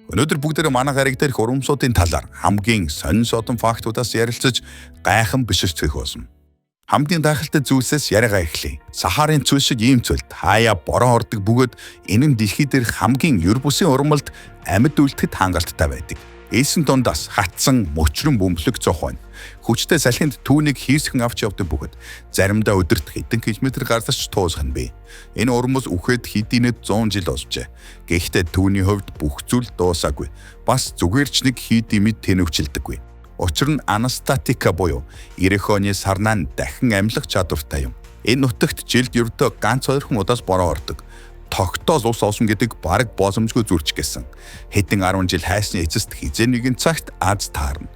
Өнөөдөр бүгдээрээ манай гариг дээрх урамсуудын талаар хамгийн сонин содон фактуудаас ярилцаж гайхан биширцгэх болсон. Хамгийн гайхалтай зүйлсээс яриагаа эхлэе. Сахарын цүл шиг ийм цөлд хаяа бороо ордог бөгөөд энэ нь дэлхий дээрх хамгийн юр бусын урмалд амьд үлдэхэд хангалттай байдаг. Ийсэн дундаас хатсан мөчрөн бөмбөлөг зох байна. Хүчтэй салхинд түүнийг хийсгэн авч явдаг бөгөөд заримдаа өдөрт хэдэн километр гарсаж туусах нь бий. Энэ урмус үхээд хэдийнэд 100 жил болжээ. Гэхдээ түүний хувьд бүх зүйл дуусаагүй. Бас зүгээр ч нэг хий димэд тэнөвчлдэггүй. Учир нь анастатика буюу 90 оны сарнаа дахин амьлах чадвартай юм. Энэ нутагт жилд ердөө ганц 2 удаас бороо ордог. Тогтоол ус олсон гэдэг бараг боломжгүй зүрч гэсэн. Хэдэн 10 жил хайсны эцэст хизээ нэгэн цагт аз таарна.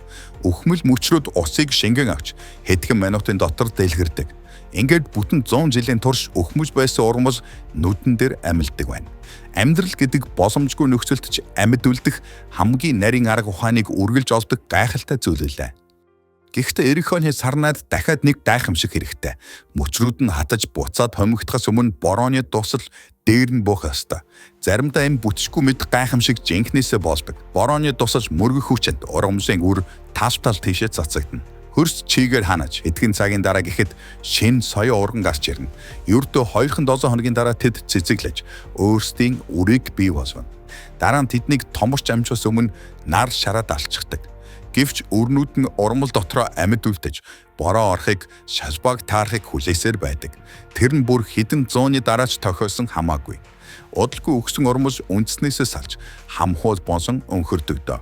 Үхмэл мөчрөд усыг шингэн авч хэдхэн минутын дотор дэлгэрдэг. Ингээд бүтэн 100 жилийн турш үхмэж байсан урмус нүдэн дээр амьлдаг байна. Амьдрал гэдэг боломжгүй нөхцөлд ч амьд үлдэх хамгийн нарийн арга ухааныг үргэлж олдог гайхалтай зүйл үлээ. Гэхдээ 90 оны сарнаад дахиад нэг гайхамшиг хэрэгтэй. Мөчрүүд нь хатаж буцаад хомигдохоос өмнө борооны дусал дээр нь буух ёстой. Заримдаа энэ бүтшгүй мэд гайхамшиг жинхнээсээ болдог. Борооны дусалж мөргөх хүчинд ургамлын үр тав тал тийшээ цацагдана. Хөрс чигээр ханаж хэдхэн цагийн дараа гэхэд шин соёо урган гарч ирнэ. Ердөө 2-7 хоногийн дараа тэд цэцэглэж өөрсдийн үрийг бий болгоно. Дараа нь тэднийг томорч амжихаас өмнө нар шараад алчдаг. Гэвч өрнүүд нь урмал дотроо амьд үлдэж бороо орохыг шалбаг таарахыг хүлээсээр байдаг. Тэр нь бүр хэдэн зууны дараач тохиосон хамаагүй. Удалгүй өгсөн урмус үндснээсээ салж хамхуул бонсон өнхөрдөг дөө.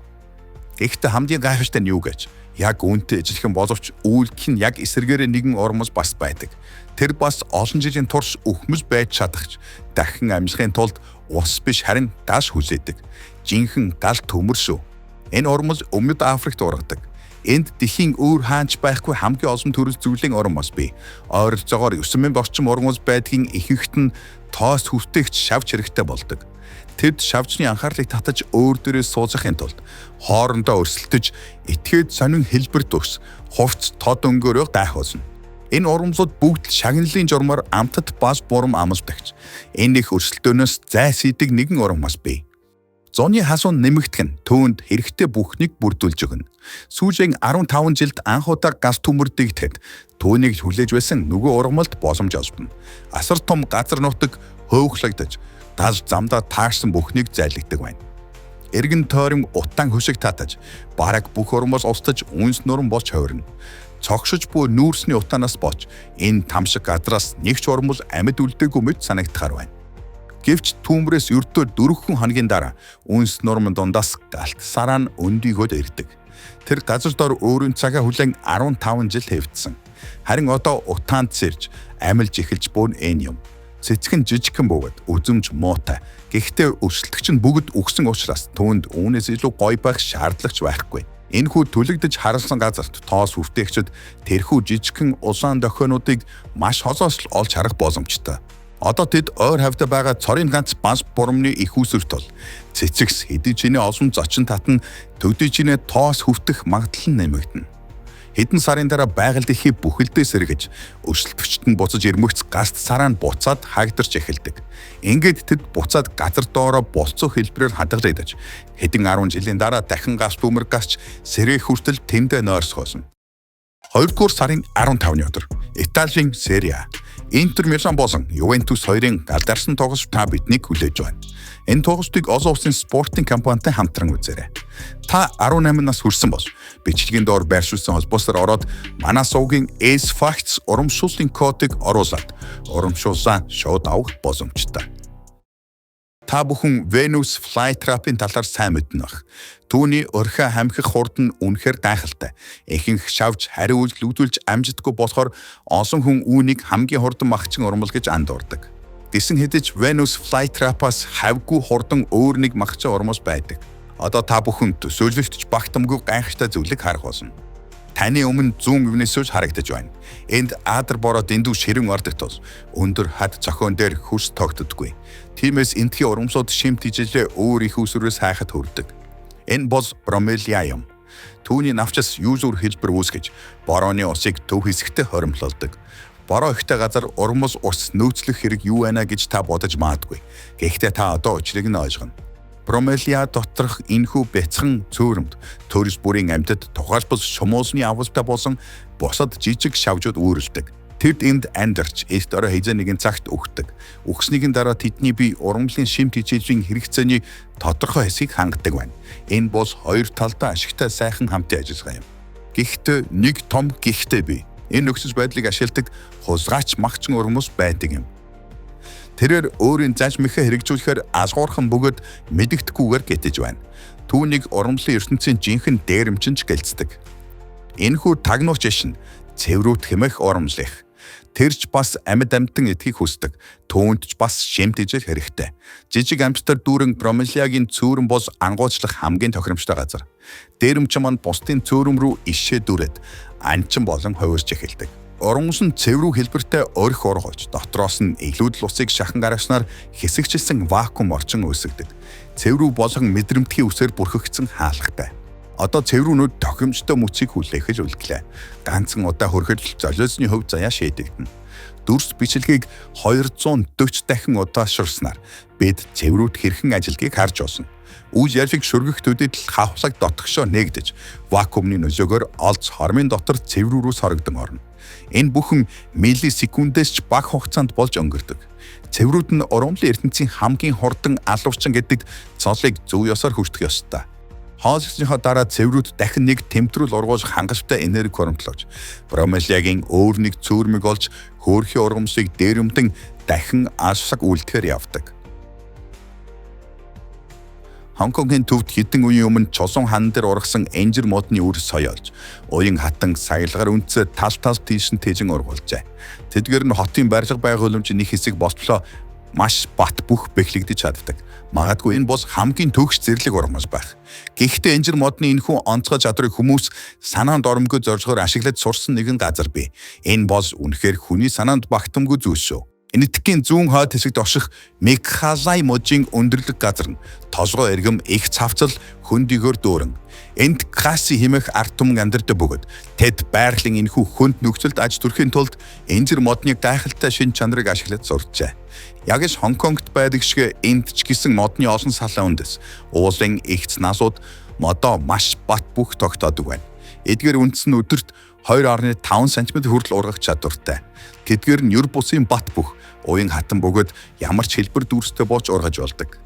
Гэхдээ хамгийн гайхалтай нь юу гэж? Яг үүнтэй ижилхэн боловч үйлдэх нь яг эсэргээрээ нэгэн урмус бас байдаг. Тэр бас олон жилийн турш үхмэж байж чадахч дахин амжихын тулд ус биш харин дааш хүлээдэг. Жинхэнэ гал төмөр шүү. Энэ урмус Өмнөд Африкт ургадаг. Энд дэлхийн өөр хаанч байхгүй хамгийн олон төрөл зүйлийн урмус бий. Ойролцоогоор 9000 орчим урмус байдгийн ихэнхт нь тоос хүртээгч шавж хэрэгтэй болдог. Тэд шавжны анхаарлыг татаж өөр дээрээ суузахын тулд хоорондоо өрсөлдөж этгээд сонин хэлбэр төгс хувцс тод өнгөөрөө гайхуулна. Энэ урмсууд бүгд шагналын журмаар амтад бас бурам амсдагч. Энэ их өрсөлдөөнөөс зайсийдэг нэгэн урмус бий. Зуны хасуун нэмэгдэх нь түүнд хэрэгтэй бүхнийг бүрдүүлж өгнө. Сүүлийн 15 жилд анх удаа газ төмөр дэгдэхэд түүнийг хүлээж байсан нөгөө ургамалд боломж олдно. Асар том газар нутаг хөөхлөгдөж тал замдаа таарсан бүхнийг зайлигдаг байна. Эргэн тойрон утаан хөшиг татаж бараг бүх урмус устж үнс нуран болж хувирна. Цогшиж буй нүүрсний утаанаас болж энэ тамшиг газраас нэг ч урмус амьд үлдээгүй мэт санагдахаар байна. Гэвч түүмрээс ердөө 4 хоногийн дараа үнс нурман дундаас галт сараа нь өндийгөөд ирдэг. Тэр газар дор өөрийн цагаа хүлээн 15 жил хэвдсэн. Харин одоо утаанд сэрж амилж эхэлж буун энэ юм. Цэцгэн жижигхэн бөгөөд үзэмж муутай. Гэхдээ өрсөлдөгч нь бүгд үгсэн учраас түүнд үүнээс илүү гоё байх шаардлагач байхгүй. Энэхүү төлөгдөж харалсан газарт тоос хүртээгчид тэрхүү жижигхэн улаан дохионуудыг маш холоос олж харах боломжтой. Одоо тэд ойр хавьда байгаа цорын ганц банс бурамны их үүсвэр тул цэцэгс хэдий чиний олон зочин татна төдий чиний тоос хүртэх магадлал нь нэмэгдэнэ. Хэдэн сарын дараа байгаль дэлхий бүхэлдээ сэргэж өрсөлдөгчд нь буцаж ирмэгц гаст сараа нь буцаад хаагдарч эхэлдэг. Ингээд тэд буцаад газар доороо болцоо хэлбэрээр хадгалагдаж хэдэн 10 жилийн дараа дахин гаст төмөр гасч сэрээ хүртэл тэндээ нойрсгоосон. 2 дугаар сарын 15-ны өдөр Италийн Сери А Интер Милан болон Ювентус хоёрын галдарсан тоглолт та биднийг хүлээж байна. Энэ тоглолтыг олон улсын спортын компанитай хамтран үзээрэй. Та 18 нас хүрсэн бол бичлэгийн доор байршуулсан холбоосоор ороод манай сувгийн S Facts урамшууллын кодыг оруулаад урамшуулсан шууд авах боломжтой. Та бүхэн Venus Flytrap-ын талаар сайн мэднэ баг. Түүний өрхөө хамхих хурд нь үнэхээр гайхалтай. Ихэнх шавж хариу үйлдэл үүдүүлж амждаггүй болохоор олон хүн үүнийг хамгийн хурдан махчин урмал гэж андуурдаг. Гэсэн хэдиж Venus Flytrap-аас хавьгүй хурдан өөр нэг махчин урмал байдаг. Одоо та бүхэн төсөөлөгдөж багтамгүй гайхалтай зүйлийг харах болно. Таны өмнө зүүн өвнөөсөө харагдаж байна. Энд адар бороо дэндүү ширэн ордог тул өндөр хад зохион дээр хөрс тогтдоггүй. Тиймээс энтхийн урамсууд шимт ижилээ өөр их усрээс хайхад хүрдэг. Энэ бол бромелиум. Түүний навчаас юузуур хэлбэр үүсгэж борооны усыг төв хэсэгтээ хоримлолдог. Бороо ихтэй газар урмус ус нөөцлөх хэрэг юу байна гэж та бодож маадгүй. Гэхдээ та одоо учрыг нь ойлгоно. Бромелиа доторх энэхүү бяцхан цөөрөмд төрөс бүрийн амьтад тухайлбал шумуусны авалтай болсон бусад жижиг шавжууд үүрэлдэг. Тэд энд амьдарч эрт орой хэзээ нэгэн цагт өгдөг. Өгснийхэн дараа тэдний бие ургамлын шимт хичээлийн хэрэгцээний тодорхой хэсгийг хангадаг байна. Энэ бос хоёр талдаа ашигтай сайхан хамтын ажиллагаа юм. Гэхдээ нэг том гихтэй бий. Энэ нөхцөл байдлыг ашигладаг хулгайч магчин ургамс байдаг юм. Тэрээр өөрийн заж мэхэ хэрэгжүүлэхээр азгуурхан бөгөөд мэдэгдэхгүйгээр гэтэж байна. Түүнийг ургамлын ертөнцийн жинхэнэ дээрэмчинж гэлцдэг. Энэхүү тагнууч шин цэврүүд хэмэх урамжлах. Тэрч бас амьд амьтан эдхийг хүсдэг. Түүнд ч бас шимт ижил хэрэгтэй. Жижиг амьтар дүүрэн Бромелиагийн цөөрөн бос ангуучлах хамгийн тохиромжтой газар. Дээрэмчин маань бусдын цөөрөм рүү ишээ дүрээд анчин болон хувирч эхэлдэг. Урамс нь цэврүү хэлбэртэй орхи ургуулж, дотроос нь илүүдл усыг шахан гаргаснаар хэсэгчилсэн вакуум орчин үүсгдэг. Цэврүү болон мэдрэмтгий үсээр бүрхэгдсэн хаалгатай. Одоо цэврүүнүүд тохиомжтой мөцийг хүлээхэж үлдлээ. Ганцхан удаа хөрөхөд золиосны хөв заяа шийдэгдэнэ. Дүрс бичлэгийг 240 дахин удаашруулснаар бид цэврүүд хэрхэн ажилдгийг харж олсон. Үйл явдлыг шүргэхтүүдэд л хавсаг дотгошоо нэгдэж, вакуумны нөлөөгөөр олз хормын дотор цэврүүрүүс хорогдсон орно. Энэ бүхэн миллисекундээс ч бага хугацаанд болж өнгөрдөг. Цэврүүд нь ургамлын ертөнцийн хамгийн хурдан алуурчин гэдэг цолыг зөв ёсоор хүртэх ёстой. Хоолсныхоо дараа цэврүүд дахин нэг тэмдрүүл ургуулж хангалттай энерги хөрөмтлөж, Бромелиагийн өөр нэг цөөрмөг олж хөөрхийн ургамсыг дээрэмдэн дахин алсаг үлдэхээр явдаг. Хонконгийн төвд хэдэн үеийн өмнө Чосон хаан дээр ургасан энжир модны үр соёолж, уян хатан саялгаар үнцээ тал тийшин тэжин ургуулжээ. Тэдгээр нь хотын барилга байгууламжийн нэг хэсэг болтлоо маш бат бүх бэхлэгдэж чаддаг. Магадгүй энэ бос хамгийн төгс зэрлэг ургамс байх. Гэхдээ энжир модны энэхүү онцгой чадрыг хүмүүс санаанд оромгүй зорилгоор ашиглаж сурсан нэгэн газар бий. Энэ бос үнэхээр хүний санаанд багтамгүй зүйл шүү. Энэтхэгийн зүүн хойд хэсэгт орших Мекхалай мужийн өндөрлөг газар нь толгой эргэм их цавцал хөндөгөр дүүрэн. Энд Каси хэмэх ард түмэн амьдардаг бөгөөд тэд байгалийн энэхүү хөнд нөхцөлд аж төрхийн тулд энжир модны гайхалтай шин чанарыг ашиглаж сурчээ. Яг л Хонконгт байдаг шиг энд ч гэсэн модны олон салаа үндэс уулын ихц насууд модоо маш бат бүх тогтоодог байна. Эдгээр үндэс нь өдөрт 2.5 см хүртэл ургах чадвартай. Тэдгээр нь юр бусын бат бүх уян хатан бөгөөд ямар ч хэлбэр дүүрстэй болж ургаж болдог.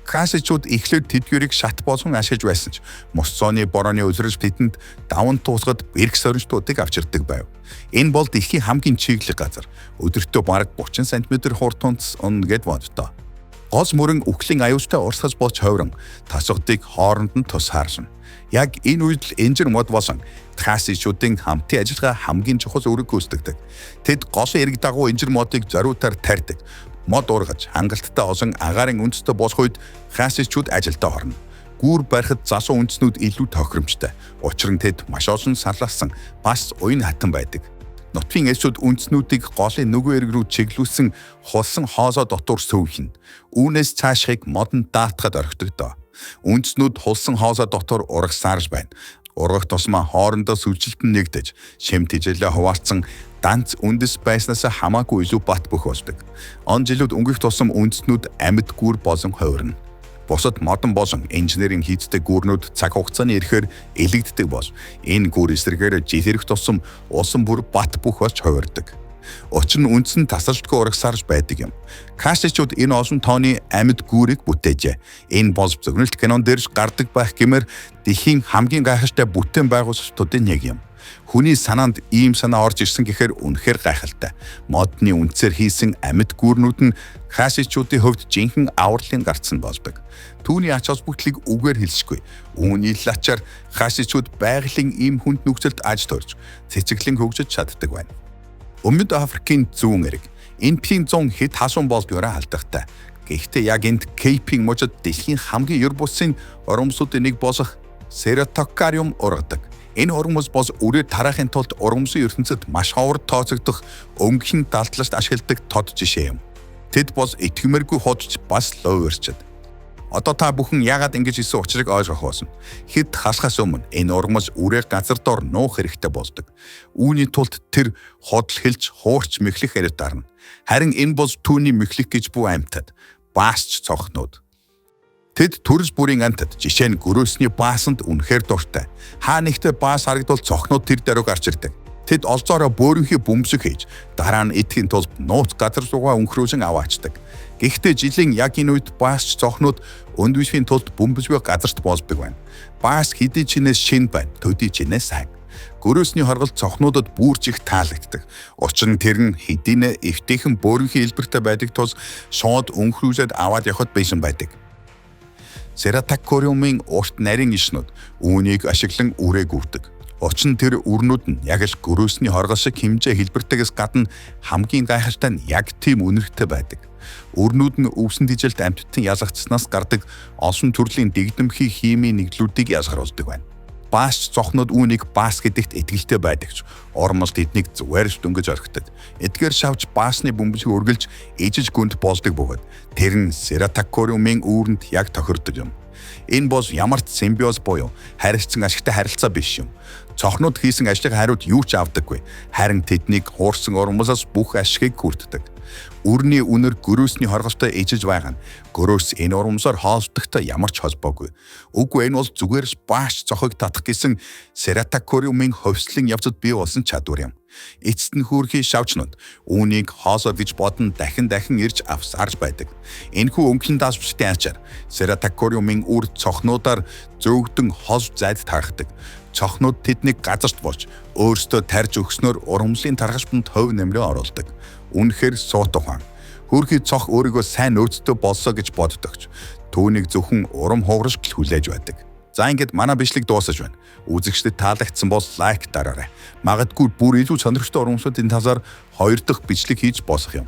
Касичууд эхлээд тэдгэрийг шат болон ашиглаж байсан ч Мосцооны борооны өлрөж тэдэнд даван туусгад эрх сорилтуудыг авчирдаг байв. Энэ бол дэлхийн хамгийн чиглэг газар. Өдөртөө бараг 30 см хурд тунц гэд боддоо. Гол мөрөн үхлийн аюултай урсгаж болж хойрон тасгадыг хооронд нь тус хаарсан. Яг энэ үед л энжир мод болсон Касичуудын хамтын ажиллагаа хамгийн чухал үүрэг гүйцэтгэдэг. Тэд гол эрг дагуу энжир модыг зориутаар тарьдаг. Мод ургаж хангалттай олон агаарын үндэстэй болох үед Касичууд ажилдаа орно. Гүүр барихад засуу үндэснүүд илүү тохиромжтой. Учир нь тэд маш олон сарлалсан бас уян хатан байдаг. Нутгийн элчүүд үндэснүүдийг голын нөгөө эрг рүү чиглүүлсэн хулсан хоолой дотор сөвхнө. Үүнээс цаашхыг модон даатахад орхидог. Үндэснүүд хулсан хоолой дотор ургасаарж байна. Ургах тусмаа хоорондоо сүлжилтэн нэгдэж, шимт хижээлээ хуваалцсан данц үндэс байснаас хамаагүй илүү бат бөх болдог. Он жилүүд өнгөх тусам үндэснүүд амьд гүүр болон хувирна. Бусад модон болон инженерийн хийцтэй гүүрнүүд цаг хугацааны ирэхээр элэгддэг бол энэ гүүр эсрэгээр жилэрх тусам усан бүр бат бөх болж хувирдаг. Учир нь үндэс нь тасралтгүй урагсаарж байдаг юм. Касичууд энэ олон тооны амьд гүүрийг бүтээжээ. Энэ бол зөвнөлт кинон дээрж гардаг байх гэмээр дэлхийн хамгийн гайхалтай бүтээн байгууламжуудын нэг юм. Хүний санаанд ийм санаа орж ирсэн гэхээр үнэхээр гайхалтай. Модны үндсээр хийсэн амьд гүүрнүүд нь Касичуудын хувьд жинхэнэ авралын гарцсан болдог. Түүний ач холбогдлыг үгээр хэлшгүй. Үүний л ачаар Касичууд байгалийн ийм хүнд нөхцөлд аж төрж, цэцэглэн хөгжиж чаддаг байна. Өмнөд Африкийн зүүн эрэг энэ пийн 100 хэд хасуун болдгоороо алдагтай. Гэхдээ яг энд Кейпийн мужид дэлхийн хамгийн юр бусын ургамсуудын нэг болох Серотокариум ургадаг. Энэ ургамс бол үрээр тараахын тулд ургамсын ертөнцид маш ховор тооцогдох өнгөхийн далдлалт ашигладаг тод жишээ юм. Тэд бол итгэмээргүй ходж бас лоовэрчэд. Одоо та бүхэн яагаад ингэж хийсэн учрыг ойлгох болно. Хэд хасахаас өмнө энэ ургамс үрээр газар дор нуух хэрэгтэй болдог. Үүний тулд тэр ходл хэлж хуурч мэхлэх хэрэг дарна. Харин энэ бол түүний мэхлэх гэж бүү амьтад, баасч цохнууд. Тэд төрөл бүрийн антад жишээ нь гөрөөсний баасанд үнэхээр дуртай. Хаа нэгтээ баас харагдвал цохнууд тэр даруй гарч ирдэг. Тэд олзоороо бөөрийнхээ бөмбөсөг хийж дараа нь идэхийн тулд нууц газар руугаа өнхрүүлэн аваачдаг. Гэхдээ жилийн яг энэ үед баасч цохнууд өндвишгийн тулд бөмбөсгөө газарт боолдог байна. Баас хэдий чинээс шин байна, төдий чинээс сайн. Гөрөөсний хорголт цохнуудад бүрж их таалагддаг. Учир нь тэр нь хэдийнэ эвтэйхэн бөөрийнхээ илбэртэй байдаг тул шууд өнхрүүлээд аваад явхад байсан байдаг. Сератакориумын урт нарийн ишнүүд үүнийг ашиглан үрээ гүйдэг. Учир нь тэр үрнүүд нь яг л гөрөөсний хоргол шиг хэмжээ хэлбэртэйгээс гадна хамгийн гайхалтай нь яг тийм үнэртэй байдаг. Үрнүүд нь өвсөн дижилт амьтдын ялгцснаас гардаг олон төрлийн дэгдэмхий химийн нэгдлүүдийг ялгаруулдаг байна. Баас цохнууд үүнийг баас гэдэгт итгэлтэй байдагч ормолт эднийг зүгээрс дөнгөж орхидог. Эдгээр шавж баасны бөмбөсийг үргэлж ижиж гүнд болдог бөгөөд тэр нь сератакориумын үүрэнд яг тохирдог юм. Энэ бол ямар ч симбиоз буюу харилцан ашигтай харилцаа биш юм. Цохнууд хийсэн ажлыг хариуд юу ч авдаггүй. Харин тэднийг хуурсан ормолоос бүх ашигыг хүртдэг. Үрний үнэр гөрөөсний хорголтой ижиж байгаа нь гөрөөс энэ урамсаар хоолдохтой ямар ч холбоогүй. Үгүй энэ бол зүгээрс бааш цохыг татах гэсэн сератакориумын ховслын явцад бий болсон чадвар юм. Эцэст нь хөөрхий шавчнууд үүнийг хоосоо гэж бодон дахин ирж авсарж байдаг. Энэхүү өнгөлн даасвчдын ачаар сератакориумын үр цохнуудаар зөөгдөн хол зайд тархдаг. Цохнууд тэднийг газарт болж өөрсдөө тарж өгснөөр урамлын тархашбанд хөв нэмрээ оруулдаг. Үнэхээр суут ухаан. Хөөрхий цох өөрийгөө сайн нөөцтэй болсоо гэж боддогч. Түүнийг зөвхөн урам хугарч хүлээж байдаг. За ингээд манай бичлэг дуусаж байна. Үзэгчдэд таалагдсан бол лайк дараарай. Магадгүй бүр илүү сонирхолтой урамшуудын талаар 2 дахь бичлэг хийж болох юм.